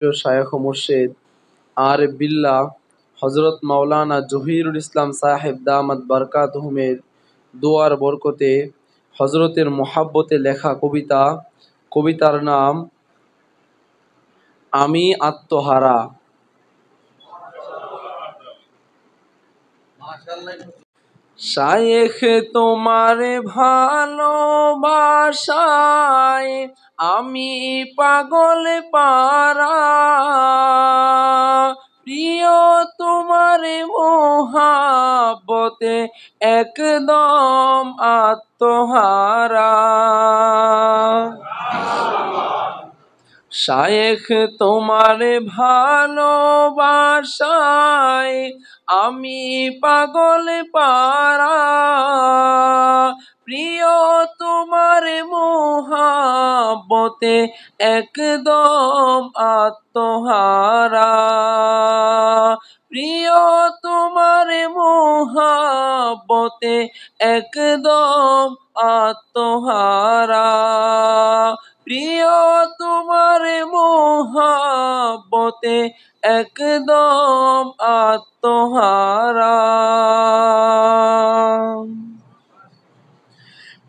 প্রিয় শায়খ ও মুর্শিদ আরিফ বিল্লাহ হযরত মাওলানা জহিরুল ইসলাম সাহেব দামাত বারকাতুহুমের দোয়ার বরকতে হযরতের মোহাব্বতে লেখা কবিতার নাম আমি আত্মহারা। শায়েখ তোমার ভালোবাসায় আমি পাগল পারা, প্রিয় তোমার মোহাব্বতে একদম আত্মহারা। শায়েখ তোমার ভালোবাসায় আমি পাগল পারা, প্রিয় তোমার মোহাব্বতে একদম আত্মহারা, প্রিয় তোমার মোহাব্বতে একদম আত্মহারা, প্রিয় তোমার মোহাব্বতে একদম আত্মহারা।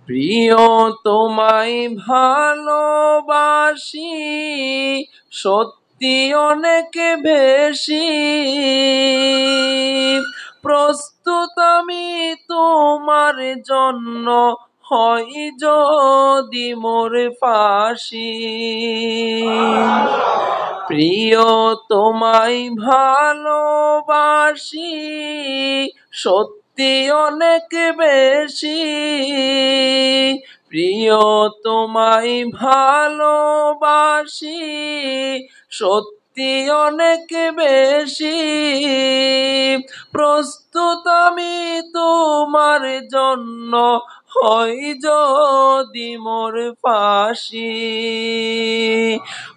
প্রিয় তোমায় ভালোবাসি সত্যি অনেক বেশি, প্রস্তুত আমি তোমার জন্য হয় যদি মোর ফাঁসি। প্রিয় তোমায় ভালোবাসি সত্যি অনেক বেশি, প্রিয় তোমায় ভালোবাসি সত্যি অনেক বেশি, প্রস্তুত আমি তোমার জন্য হয় যদি মোর ফাঁসি।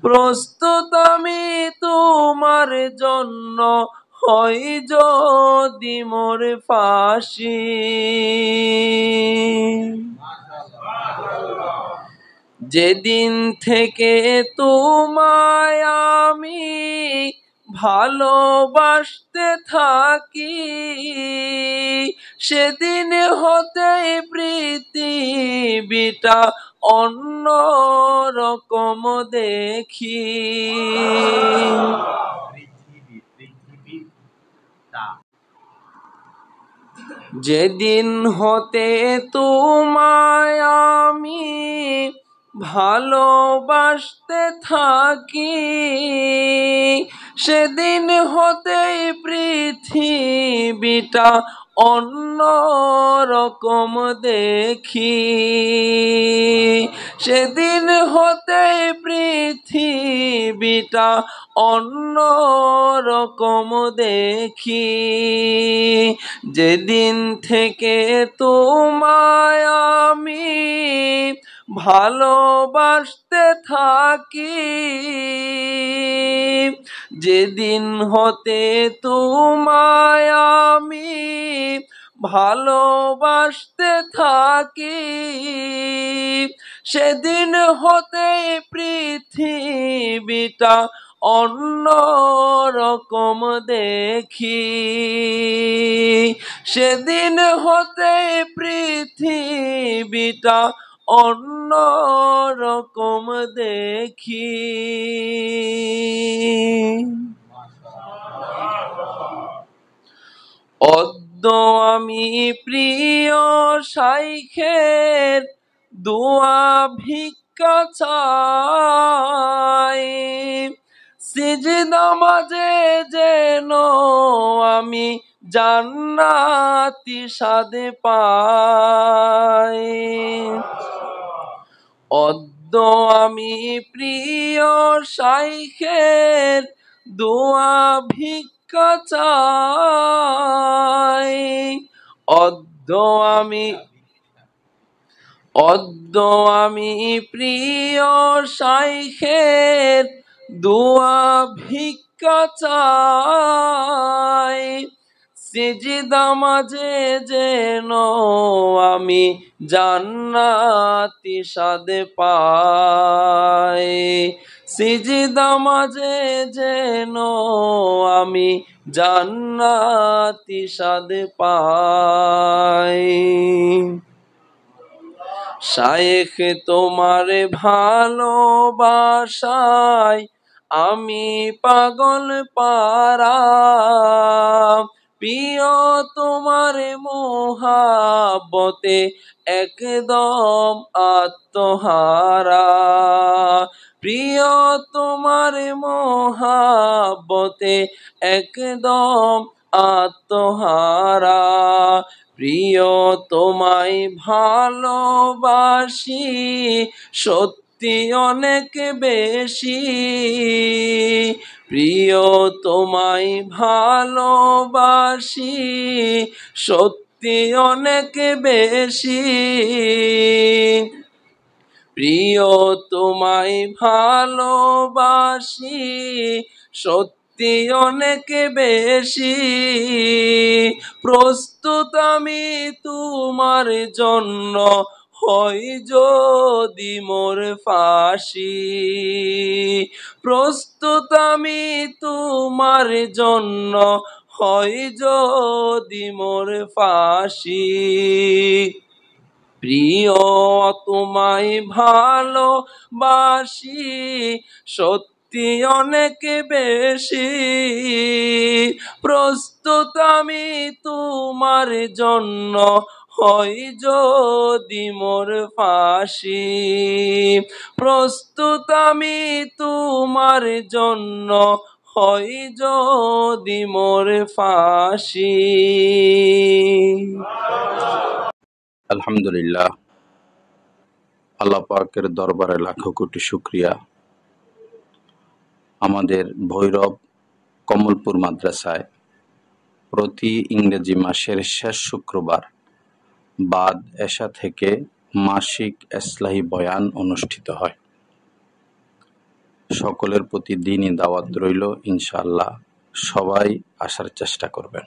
প্রস্তুত আমি তোমার জন্য হয় যদি মোর ফাঁসি। যেদিন থেকে তোমায় আমি ভালোবাসতে থাকি, সেদিন হতে পৃথিবীটা অন্য রকম দেখি। যেদিন হতে তোমায় আমি ভালোবাসতে থাকি, সেদিন হতেই পৃথিবীটা অন্য রকম দেখি। সেদিন হতেই পৃথিবীটা অন্য রকম দেখি। যেদিন থেকে তোমায় আমি ভালোবাসতে থাকি, যেদিন হতে তোমায় আমি ভালোবাসতে থাকি, সেদিন হতে পৃথিবীটা অন্য রকম দেখি। সেদিন হতে পৃথিবীটা অন্য রকম দেখি। অদ্য আমি প্রিয় শাইখের দোয়া ভিক্ষা চাই, সিজদা মাঝে যেন আমি জান্নাতি স্বাদ পাই। অদ্য আমি প্রিয় শাইখের দোয়া ভিক্ষা চাই, অদ্য আমি প্রিয় শাইখের দোয়া ভিক্ষা চাই, সিজদা মাঝে যেন আমি জান্নাতি স্বাদ পাই, সিজদা মাঝে যেন আমি জান্নাতি স্বাদ পাই। শায়েখ তোমার ভালোবাসায় আমি পাগল পারা, প্রিয় তোমার মোহাব্বতে একদম আত্মহারা, প্রিয় তোমার মোহাব্বতে একদম আত্মহারা, প্রিয় তোমায় ভালোবাসি সত্যি অনেক বেশি, প্রিয় তোমায় ভালোবাসি সত্যি অনেক বেশি, প্রিয় তোমায় ভালোবাসি সত্যি অনেক বেশি, প্রস্তুত আমি তোমার জন্য হই যদি মোর ফাঁসি, প্রস্তুত আমি তোমার জন্য হই যদি মোর ফাঁসি, প্রিয় তোমায় ভালোবাসি সত্যি অনেক বেশি, প্রস্তুত আমি তোমার জন্য হই যদি মোর ফাঁসি, প্রস্তুত আমি তোমার জন্য হই যদি মোর ফাঁসি। আলহামদুলিল্লাহ, আল্লাহ পাকের দরবারে লাখো কোটি শুকরিয়া। আমাদের ভৈরব কমলপুর মাদ্রাসায় প্রতি ইংরেজি মাসের শেষ শুক্রবার বাদ এশা থেকে মাসিক ইসলাহি বয়ান অনুষ্ঠিত হয়। সকলের প্রতি দিনই দাওয়াত রইল, ইনশাআল্লাহ সবাই আসার চেষ্টা করবেন।